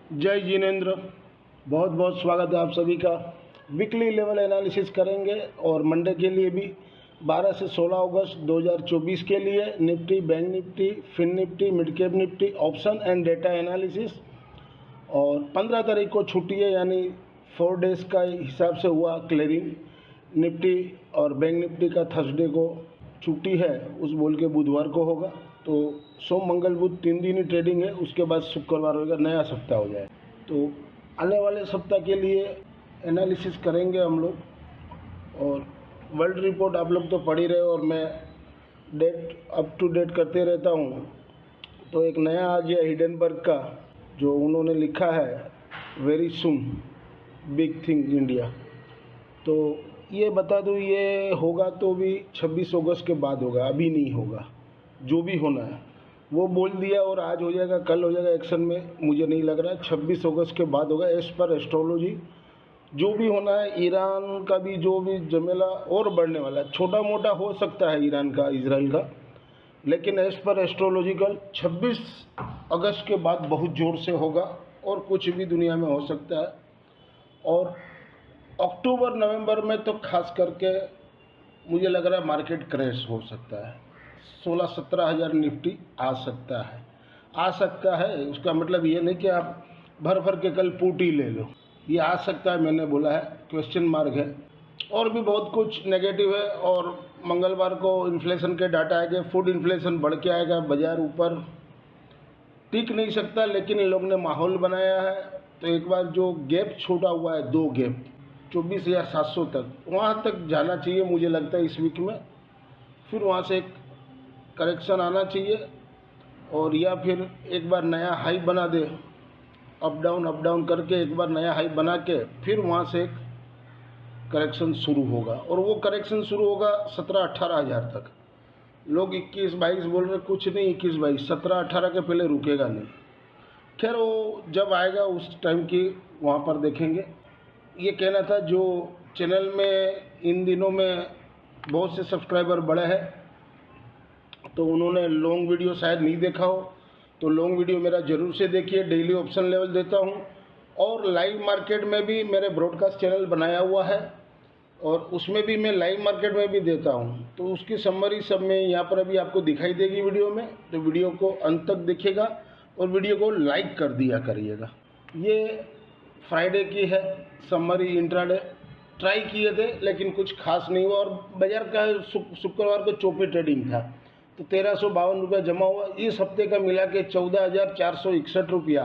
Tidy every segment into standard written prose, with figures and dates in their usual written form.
जय जिनेंद्र। बहुत बहुत स्वागत है आप सभी का। वीकली लेवल एनालिसिस करेंगे और मंडे के लिए भी 12 से 16 अगस्त 2024 के लिए Nifty, bank Nifty, fin Nifty, mid cap Nifty, option and data analysis. और 15 तारीख को छुट्टी है, यानी 4 डेज़ का हिसाब से हुआ क्लियरिंग। निफ्टी और बैंक निफ्टी का थर्सडे को छुट्टी है, उस बोल के बुधवार को होगा। तो सोम मंगल बुध 3 दिन ही ट्रेडिंग है, उसके बाद शुक्रवार होगा, नया सप्ताह हो जाए। तो आने वाले सप्ताह के लिए एनालिसिस करेंगे हम लोग। और वर्ल्ड रिपोर्ट आप लोग तो पढ़ ही रहे हो और मैं डेट अप टू डेट करते रहता हूँ। तो एक नया आ गया हिडेनबर्ग का, जो उन्होंने लिखा है very soon big thing India. तो ये बता दूँ, ये होगा तो भी 26 अगस्त के बाद होगा, अभी नहीं होगा। जो भी होना है वो बोल दिया, और आज हो जाएगा कल हो जाएगा एक्शन में, मुझे नहीं लग रहा है। 26 अगस्त के बाद होगा एज पर एस्ट्रोलॉजी। जो भी होना है, ईरान का भी जो भी झमेला और बढ़ने वाला है। छोटा मोटा हो सकता है ईरान का, इजराइल का, लेकिन एज पर एस्ट्रोलॉजिकल 26 अगस्त के बाद बहुत ज़ोर से होगा और कुछ भी दुनिया में हो सकता है। और अक्टूबर नवंबर में तो खास करके मुझे लग रहा है मार्केट क्रैश हो सकता है। 16-17 हज़ार निफ्टी आ सकता है। उसका मतलब ये नहीं कि आप भर भर के कल पुट ही ले लो, ये आ सकता है, मैंने बोला है, क्वेश्चन मार्क है। और भी बहुत कुछ नेगेटिव है। और मंगलवार को इन्फ्लेशन के डाटा आएंगे, फूड इन्फ्लेशन बढ़ के आएगा, बाजार ऊपर टिक नहीं सकता, लेकिन इन लोग ने माहौल बनाया है। तो एक बार जो गैप छोड़ा हुआ है, 2 गैप 24,700 तक, वहाँ तक जाना चाहिए मुझे लगता है इस वीक में। फिर वहाँ से एक करेक्शन आना चाहिए, और या फिर एक बार नया हाई बना दे, अप डाउन करके एक बार नया हाई बना के फिर वहाँ से एक करेक्शन शुरू होगा। और वो करेक्शन शुरू होगा 17-18 हज़ार तक। लोग 21-22 बोल रहे, कुछ नहीं 21-22, 17-18 के पहले रुकेगा नहीं। खैर वो जब आएगा उस टाइम की वहाँ पर देखेंगे। ये कहना था, जो चैनल में इन दिनों में बहुत से सब्सक्राइबर बढ़े हैं, तो उन्होंने लॉन्ग वीडियो शायद नहीं देखा हो, तो लॉन्ग वीडियो मेरा ज़रूर से देखिए। डेली ऑप्शन लेवल देता हूँ, और लाइव मार्केट में भी मेरे ब्रॉडकास्ट चैनल बनाया हुआ है, और उसमें भी मैं लाइव मार्केट में भी देता हूँ। तो उसकी समरी सब में यहाँ पर अभी आपको दिखाई देगी वीडियो में। तो वीडियो को अंत तक देखिएगा और वीडियो को लाइक कर दिया करिएगा। ये फ्राइडे की है समरी इंट्राडे। ट्राई किए थे लेकिन कुछ खास नहीं हुआ, और बाजार का शुक्रवार को चौपी ट्रेडिंग था, तो 1352 रुपया जमा हुआ। इस हफ्ते का मिला के 14,461 रुपया,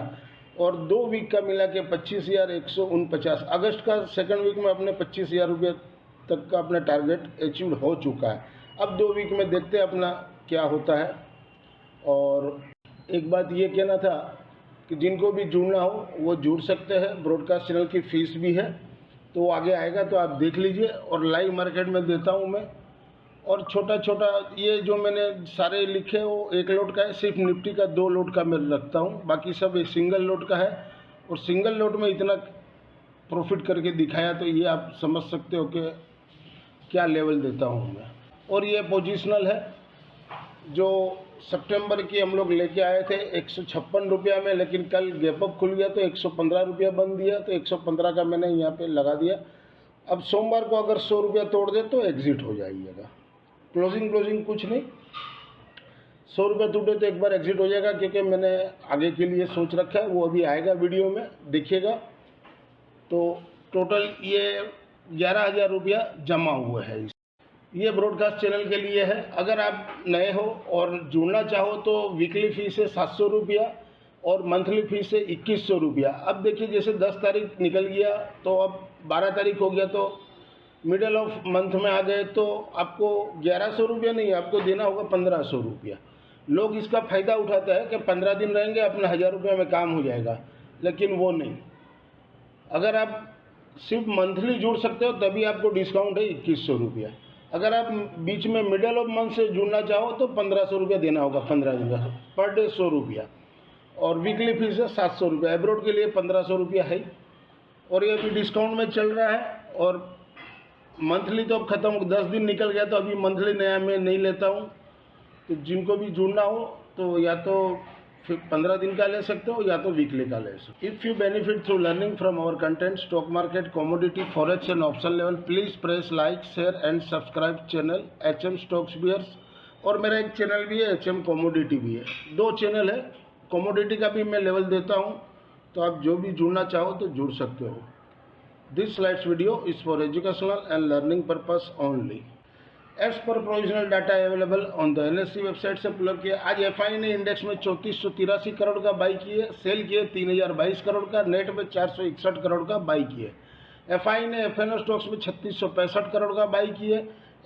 और 2 वीक का मिला के 25,149। अगस्त का सेकंड वीक में अपने 25,000 रुपये तक का अपना टारगेट अचीव हो चुका है। अब 2 वीक में देखते हैं अपना क्या होता है। और एक बात ये कहना था कि जिनको भी जुड़ना हो वो जुड़ सकते हैं। ब्रॉडकास्ट चैनल की फ़ीस भी है, तो वो आगे आएगा तो आप देख लीजिए। और लाइव मार्केट में देता हूँ मैं। और छोटा छोटा ये जो मैंने सारे लिखे वो 1 लोट का है, सिर्फ निफ्टी का 2 लोट का मैं रखता हूँ, बाकी सब एक सिंगल लोट का है। और सिंगल लोट में इतना प्रॉफिट करके दिखाया, तो ये आप समझ सकते हो कि क्या लेवल देता हूँ मैं। और ये पोजिशनल है, जो सितंबर की हम लोग लेके आए थे 156 रुपया में, लेकिन कल गैप अप खुल गया तो 115 रुपया बन दिया, तो 115 का मैंने यहाँ पे लगा दिया। अब सोमवार को अगर 100 रुपया तोड़ दे तो एग्जिट हो जाइएगा। क्लोजिंग कुछ नहीं, 100 रुपये टूटे तो एक बार एग्जिट हो जाएगा, क्योंकि मैंने आगे के लिए सोच रखा है, वो अभी आएगा वीडियो में देखिएगा। तो टोटल ये 11,000 रुपया जमा हुआ है। ये ब्रॉडकास्ट चैनल के लिए है। अगर आप नए हो और जुड़ना चाहो तो वीकली फ़ीस है 700 रुपया, और मंथली फ़ीस है 2100 रुपया। अब देखिए, जैसे 10 तारीख निकल गया तो अब 12 तारीख हो गया, तो मिडल ऑफ मंथ में आ गए, तो आपको 1100 रुपया नहीं, आपको देना होगा 1500 रुपया। लोग इसका फ़ायदा उठाते हैं कि 15 दिन रहेंगे अपना 1000 रुपये में काम हो जाएगा, लेकिन वो नहीं। अगर आप सिर्फ मंथली जुड़ सकते हो तभी आपको डिस्काउंट है 2100 रुपया। अगर आप बीच में मिडल ऑफ मंथ से जुड़ना चाहो तो 1500 रुपया देना होगा 15 दिन का, पर डे 100 रुपया। और वीकली फीस है 700 रुपया। एब्रोड के लिए 1500 रुपया है, और ये अभी डिस्काउंट में चल रहा है। और मंथली तो अब ख़त्म, 10 दिन निकल गया, तो अभी मंथली नया मैं नहीं लेता हूँ। तो जिनको भी जुड़ना हो तो या तो फिर 15 दिन का ले सकते हो या तो वीकली का ले सकते हो। If you benefit through learning from our content stock market, commodity, forex and option level, please press like, share and subscribe channel HM stocks bears. और मेरा एक चैनल भी है, HM कमोडिटी भी है। 2 चैनल है, कमोडिटी का भी मैं लेवल देता हूँ, तो आप जो भी जुड़ना चाहो तो जुड़ सकते हो। This slides video is for educational and learning purpose only. As per provisional data available on the NSE website से पुल अप किया। आज FI ने इंडेक्स में 3483 करोड़ का बाई किए, सेल किए 3022 करोड़ का, नेट में 461 करोड़ का बाई किए। FI ने FNO स्टॉक्स में 3665 करोड़ का बाई किए।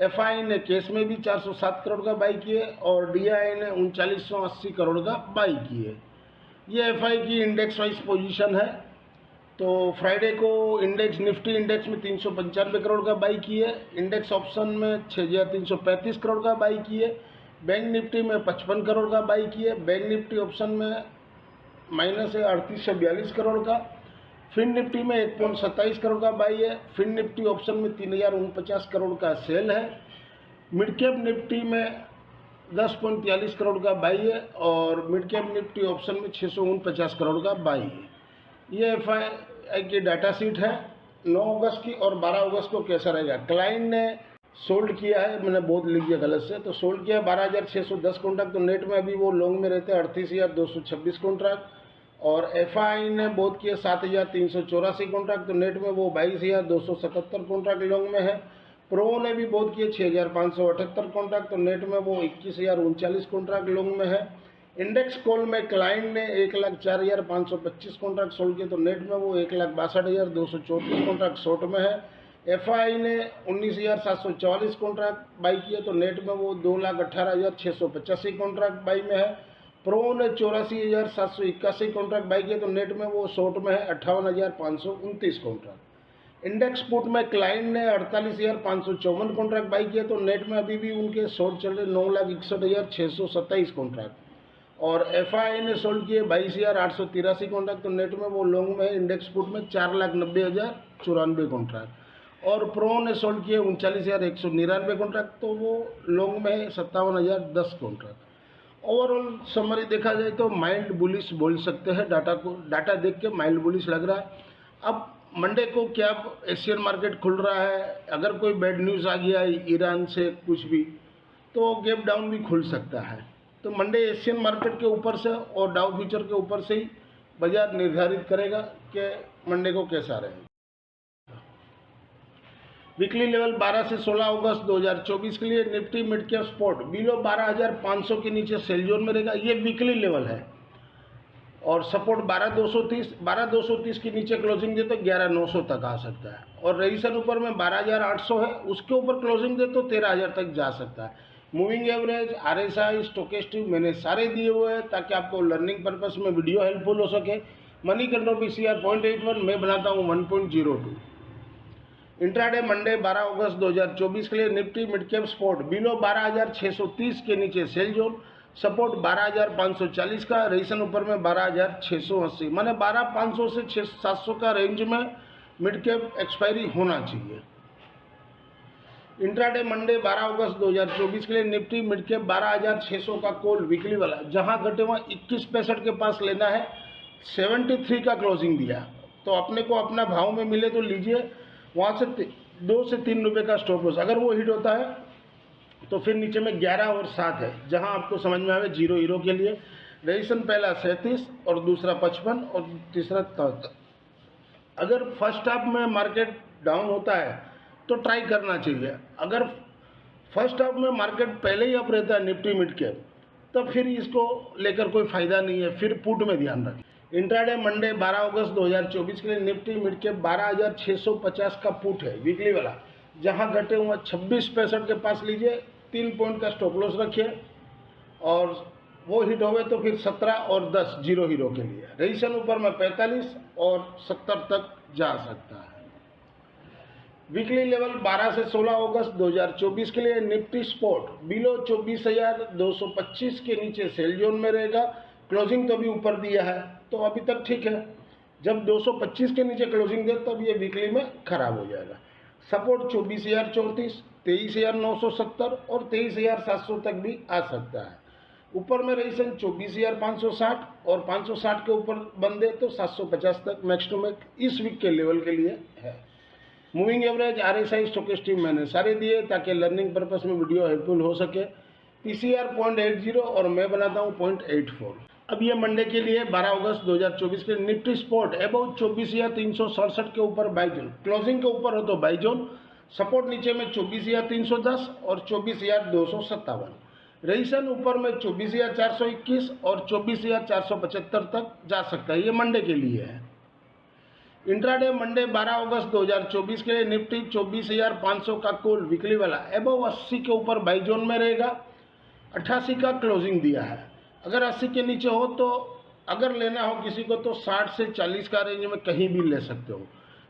FI ने केस में भी 407 करोड़ का बाई किए और DI ने 3980 करोड़ का बाई किए। ये FI की इंडेक्स वाइज पोजीशन है। तो फ्राइडे को इंडेक्स निफ्टी इंडेक्स में 395 करोड़ का बाई किए, इंडेक्स ऑप्शन में 6335 करोड़ का बाई किए, बैंक निफ्टी में 55 करोड़ का बाई किए, बैंक निफ्टी ऑप्शन में माइनस है 3842 करोड़ का, फिन निफ्टी में 1.27 करोड़ का बाई है, फिन निफ्टी ऑप्शन में 3049 करोड़ का सेल है, मिड कैप निफ्टी में 10.43 करोड़ का बाई है और मिड कैप निफ्टी ऑप्शन में 649 करोड़ का बाई है। ये FI की डाटा शीट है 9 अगस्त की और 12 अगस्त को कैसा रहेगा। क्लाइंट ने सोल्ड किया है, मैंने बहुत लिख दिया गलत से, तो सोल्ड किया 12,610 कॉन्ट्रैक्ट, तो नेट में अभी वो लॉन्ग में रहते हैं 38,226 कॉन्ट्रैक्ट। और FI ने बहुत किए 7,384 कॉन्ट्रैक्ट, तो नेट में वो 22,277 कॉन्ट्रैक्ट लॉन्ग में है। प्रो ने भी बहुत किए 6,578 कॉन्ट्रैक्ट, तो नेट में वो 21,039 कॉन्ट्रैक्ट लॉन्ग में है। इंडेक्स कॉल में क्लाइंट ने 1,04,525 कॉन्ट्रैक्ट सोल्ड किए, तो नेट में वो 1,62,234 कॉन्ट्रैक्ट शॉर्ट में है। FI ने 19,744 कॉन्ट्रैक्ट बाई किए, तो नेट में वो 2,18,685 कॉन्ट्रैक्ट बाई में है। प्रो ने 84,781 कॉन्ट्रैक्ट बाई किए, तो नेट में वो शॉर्ट में है 58,529 कॉन्ट्रैक्ट। इंडेक्स पुट में क्लाइंट ने 48,554 कॉन्ट्रैक्ट बाई किए, तो नेट में अभी भी उनके शॉर्ट चल रहे 9,61,627 कॉन्ट्रैक्ट। और FI ने सोल्ड किए 22,883 कॉन्ट्रैक्ट, तो नेट में वो लॉन्ग में इंडेक्स पुट में 4,90,094 कॉन्ट्रैक्ट। और प्रो ने सोल्ड किए 39,199 कॉन्ट्रैक्ट, तो वो लॉन्ग में 57,010 कॉन्ट्रैक्ट। ओवरऑल समरी देखा जाए तो माइल्ड बुलिश बोल सकते हैं। डाटा देख के माइल्ड बुलिश लग रहा है। अब मंडे को क्या एशियन मार्केट खुल रहा है, अगर कोई बैड न्यूज़ आ गया ईरान से कुछ भी, तो गैप डाउन भी खुल सकता है। तो मंडे एशियन मार्केट के ऊपर से और डाउ फ्यूचर के ऊपर से ही बाजार निर्धारित करेगा कि मंडे को कैसा रहेगा। वीकली लेवल 12 से 16 अगस्त 2024 के लिए Nifty mid cap spot below 12,500 के नीचे सेल जोन में रहेगा। ये वीकली लेवल है और सपोर्ट 12,230 के नीचे क्लोजिंग दे तो 11,900 तक आ सकता है। और रजिस्ट्रेशन ऊपर में 12,800 है, उसके ऊपर क्लोजिंग दे तो 13,000 तक जा सकता है। मूविंग एवरेज, RSI, स्टोकेस्टिक मैंने सारे दिए हुए हैं ताकि आपको लर्निंग पर्पस में वीडियो हेल्पफुल हो सके। मनी कंट्रोल PCR 0.81, मैं बनाता हूँ 1.02। इंट्राडे मंडे 12 अगस्त 2024 के लिए Nifty mid cap spot below 12,630 के नीचे सेल जोन, सपोर्ट 12,540 का, रजिस्ट्रेशन ऊपर में 12,680, माने 12,500 से 700 का रेंज में मिड कैप एक्सपायरी होना चाहिए। इंट्राडे मंडे 12 अगस्त 2024 के लिए निफ्टी मिड कैप 12,600 का कॉल वीकली वाला, जहां घटे वहां 21.65 के पास लेना है। 73 का क्लोजिंग दिया, तो अपने को अपना भाव में मिले तो लीजिए। वहां से 2 से 3 रुपये का स्टॉप लॉस, अगर वो हिट होता है तो फिर नीचे में 11 और 7 है, जहां आपको समझ में आवे 0 हीरो के लिए। रजिस्ट्रेशन पहला 37 और दूसरा 55 और तीसरा 73। अगर फर्स्ट हाफ में मार्केट डाउन होता है तो ट्राई करना चाहिए। अगर फर्स्ट हाफ में मार्केट पहले ही अप रहता है निफ्टी मिड कैप, तो फिर इसको लेकर कोई फायदा नहीं है, फिर पुट में ध्यान रखें। इंट्राडे मंडे 12 अगस्त 2024 के लिए निफ्टी मिड कैप 12,650 का पुट है वीकली वाला, जहां घटे हुआ 26.65 के पास लीजिए। 3 पॉइंट का स्टॉप लॉस रखिए और वो हिट हो गए तो फिर 17 और 10 0 हीरो के लिए। रजिस्ट्रेशन ऊपर में 45 और 70 तक जा सकता है। वीकली लेवल 12 से 16 अगस्त 2024 के लिए निफ्टी स्पॉट बिलो 24,225 के नीचे सेल जोन में रहेगा। क्लोजिंग तो अभी ऊपर दिया है तो अभी तक ठीक है। जब 225 के नीचे क्लोजिंग दे तब ये वीकली में खराब हो जाएगा। सपोर्ट 24,034, 23,970 और 23,700 तक भी आ सकता है। ऊपर में रजिस्ट्रेशन 24,560 और 560 के ऊपर बंद है तो 750 तक मैक्स टू मैक्स इस वीक के लेवल के लिए है। मूविंग एवरेज, RSI, स्टोकेस्टिक मैंने सारे दिए ताकि लर्निंग पर्पस में वीडियो हेल्पफुल हो सके। PCR 0.80 और मैं बनाता हूँ 0.84। अब ये मंडे के लिए 12 अगस्त 2024 के निफ्टी स्पॉट अबाउट 24,367 के ऊपर बाई जोन, क्लोजिंग के ऊपर हो तो बाई जोन, सपोर्ट नीचे में 24,310 और 24,257, रजिस्ट्रेशन ऊपर में 24,421 और 24,475 तक जा सकता है। ये मंडे के लिए है। इंट्राडे मंडे 12 अगस्त 2024 के लिए निफ्टी 24,500 का कॉल वीकली वाला अबव 80 के ऊपर बाई जोन में रहेगा। 88 का क्लोजिंग दिया है। अगर 80 के नीचे हो तो अगर लेना हो किसी को तो 60 से 40 का रेंज में कहीं भी ले सकते हो।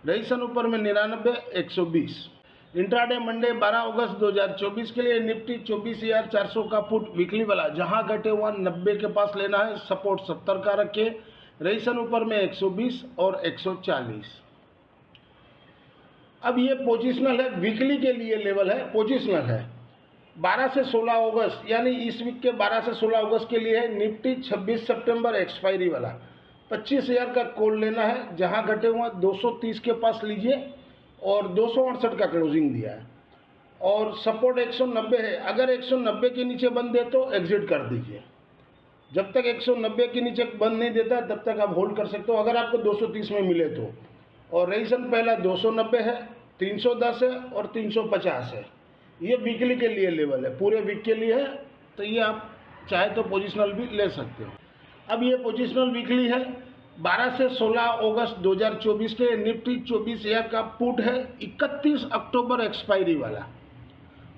रजिस्ट्रेशन ऊपर में 99, 120। इंट्राडे मंडे 12 अगस्त 2024 के लिए निफ्टी 24,400 का पुट वीकली वाला, जहां घटे हुआ 90 के पास लेना है, सपोर्ट 70 का रखे, रजिस्ट्रेशन ऊपर में 120 और 140। अब ये पोजिशनल है, वीकली के लिए लेवल है, पोजिशनल है। 12 से 16 अगस्त यानी इस वीक के 12 से 16 अगस्त के लिए है निफ्टी 26 सितंबर एक्सपायरी वाला, 25,000 का कॉल लेना है, जहां घटे हुआ 230 के पास लीजिए और 268 का क्लोजिंग दिया है और सपोर्ट 190 है। अगर 190 के नीचे बंद दे तो एग्जिट कर दीजिए। जब तक 190 के नीचे बंद नहीं देता तब तक आप होल्ड कर सकते हो, अगर आपको 230 में मिले तो। और रजिस्ट्रेशन पहला 290 है, 310 है और 350 है। ये वीकली के लिए लेवल है, पूरे वीक के लिए है, तो ये आप चाहे तो पोजिशनल भी ले सकते हो। अब ये पोजिशनल वीकली है। 12 से 16 अगस्त 2024 के निफ्टी 24,000 का पुट है, 31 अक्टूबर एक्सपायरी वाला,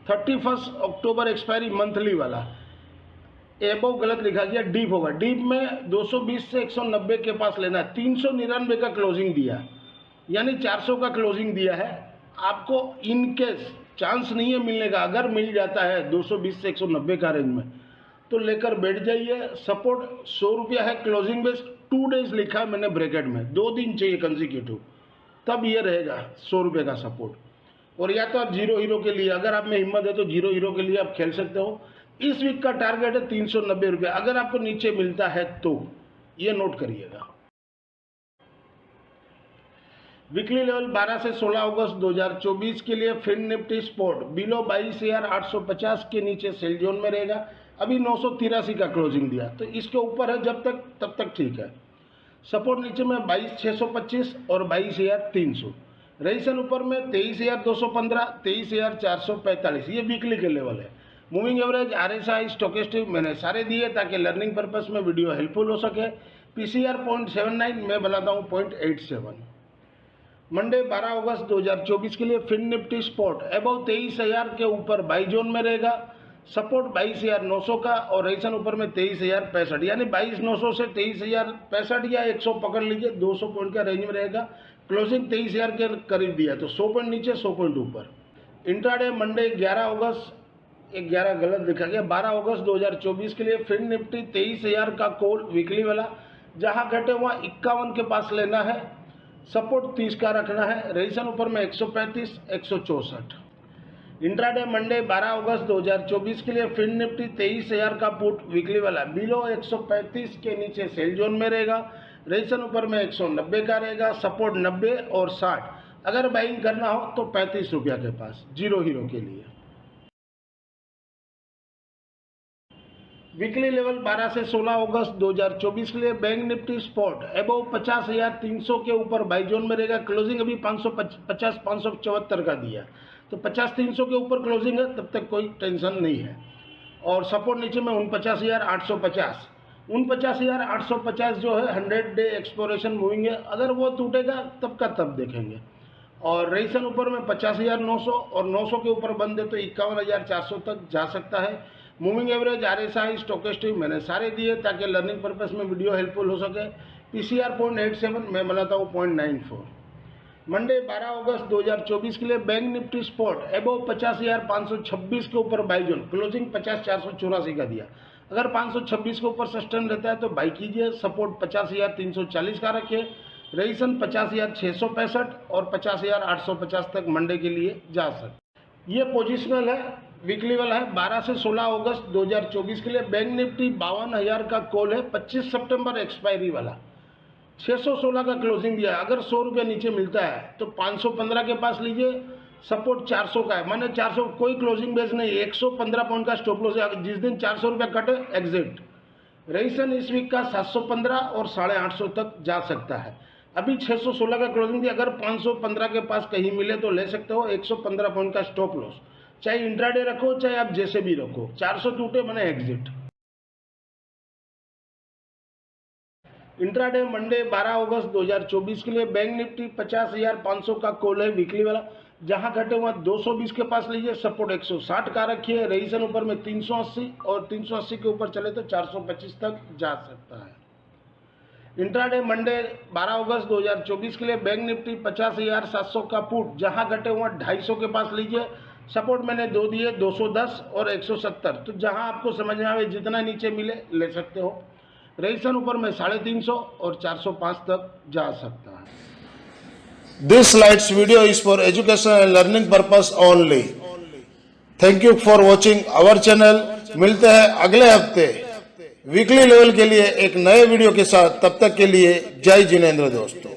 31 अक्टूबर एक्सपायरी मंथली वाला। एबव गलत लिखा गया, डीप होगा। डीप में 220 से 190 के पास लेना है, 399 का क्लोजिंग दिया, यानी 400 का क्लोजिंग दिया है। आपको इनकेस चांस नहीं है मिलने का, अगर मिल जाता है 220 से 190 का रेंज में तो लेकर बैठ जाइए। सपोर्ट 100 रुपया है, क्लोजिंग बेस 2 डेज लिखा है मैंने ब्रैकेट में, 2 दिन चाहिए कंसिक्यूटिव, तब ये रहेगा 100 रुपये का सपोर्ट। और या तो आप जीरो हीरो के लिए, अगर आप में हिम्मत है तो जीरो हीरो के लिए आप खेल सकते हो। इस वीक का टारगेट है 390 रुपये, अगर आपको नीचे मिलता है तो ये नोट करिएगा। वीकली लेवल 12 से 16 अगस्त 2024 के लिए फिन निफ्टी स्पॉट बिलो 22,850 के नीचे सेल जोन में रहेगा। अभी 983 का क्लोजिंग दिया, तो इसके ऊपर है जब तक तब तक ठीक है। सपोर्ट नीचे में 22,625 और 22,300, रजिस्ट्रेशन ऊपर में 23,215, 23,445, ये वीकली के लेवल है। मूविंग एवरेज, RSI, स्टोकेस्टिक मैंने सारे दिए ताकि लर्निंग पर्पस में वीडियो हेल्पफुल हो सके। PCR 0.79, मैं बनाता हूँ 0.87। मंडे 12 अगस्त 2024 के लिए फिन निफ्टी स्पॉट अबव 23,000 के ऊपर बाई जोन में रहेगा। सपोर्ट 22,900 का और रजिस्ट्रेशन ऊपर में 23,065, यानी 22,900 से 23,065 या 100 पकड़ लीजिए, 200 पॉइंट का रेंज में रहेगा। क्लोजिंग 23,000 के करीब दिया, तो 100 पॉइंट नीचे 100 पॉइंट ऊपर। इंट्राडे मंडे 11 अगस्त 11 गलत लिखा गया, 12 अगस्त 2024 के लिए फिन निफ्टी 23,000 का कॉल वीकली वाला, जहां घटे हुआ 51 के पास लेना है, सपोर्ट 30 का रखना है, रजिस्ट्रेशन ऊपर में 135, 164। इंट्राडे मंडे 12 अगस्त 2024 के लिए फिन निफ्टी 23,000 का पुट वीकली वाला, बिलो 135 के नीचे सेल जोन में रहेगा, रजिस्ट्रेशन ऊपर में 190 का रहेगा, सपोर्ट 90 और 60। अगर बाइंग करना हो तो 35 रुपया के पास, जीरो हीरो के लिए। वीकली लेवल 12 से 16 अगस्त 2024 के लिए बैंक निफ्टी स्पॉट अबव 50,300 के ऊपर बाई जोन में रहेगा। क्लोजिंग अभी 574 का दिया, तो 50,300 के ऊपर क्लोजिंग है, तब तक कोई टेंशन नहीं है। और सपोर्ट नीचे में 49,850, 49,850 जो है 100 डे एक्सप्लोरेशन मूविंग है, अगर वो टूटेगा तब का तब देखेंगे। और रजिस्ट्रेशन ऊपर में 50,900 और 900 के ऊपर बंद है तो 51,400 तक जा सकता है। मूविंग एवरेज, RSI, स्टोकेस्टिक मैंने सारे दिए ताकि लर्निंग पर्पस में वीडियो हेल्पफुल हो सके। PCR 0.87, मैं बनाता हूँ 0.94। मंडे 12 अगस्त 2024 के लिए बैंक निफ्टी स्पॉट अबव 50,526 के ऊपर बाई जोन, क्लोजिंग 50,484 का दिया। अगर 526 के ऊपर सस्टेन रहता है तो बाई कीजिए। सपोर्ट 50,340 का रखिए, रजिस्ट्रेशन 50,665 और 50,850 तक मंडे के लिए जा सकते। ये पोजिशनल है, वीकली वाला है 12 से 16 अगस्त 2024 के लिए। बैंक निफ्टी 52,000 का कॉल है, 25 सितंबर एक्सपायरी वाला, 616 का क्लोजिंग दिया है। अगर 100 रुपये नीचे मिलता है तो 515 के पास लीजिए, सपोर्ट 400 का है, माने 400 कोई क्लोजिंग बेस नहीं, 115 पॉइंट का स्टॉप लॉस है। जिस दिन 400 रुपये कटे एग्जिट। रईसन इस वीक का 715 और 850 तक जा सकता है। अभी 616 का क्लोजिंग दिया, अगर 515 के पास कहीं मिले तो ले सकते हो, 115 पॉइंट का स्टॉप लॉस। चाहे इंट्राडे रखो चाहे आप जैसे भी रखो, 400 टूटे बने एग्जिट। इंट्राडे मंडे 12 अगस्त 2024 के लिए बैंक निफ्टी 50,500 का कॉल है वीकली वाला, जहां घटे हुआ 220 के पास लीजिए, सपोर्ट 160 का रखिए। रईसन ऊपर में 380 और 380 के ऊपर चले तो 425 तक जा सकता है। इंट्राडे मंडे 12 अगस्त 2024 के लिए बैंक निफ्टी 50,700 का पुट, जहां घटे हुआ 250 के पास लीजिए, सपोर्ट मैंने दो दिए 210 और 170, तो जहां आपको समझ में आवे जितना नीचे मिले ले सकते हो। रईसन ऊपर में 350 और 405 तक जा सकता है। This slides video is for education and learning purpose only. Thank you for watching our channel. मिलते हैं अगले हफ्ते वीकली लेवल के लिए एक नए वीडियो के साथ। तब तक के लिए जय जिनेंद्र दोस्तों।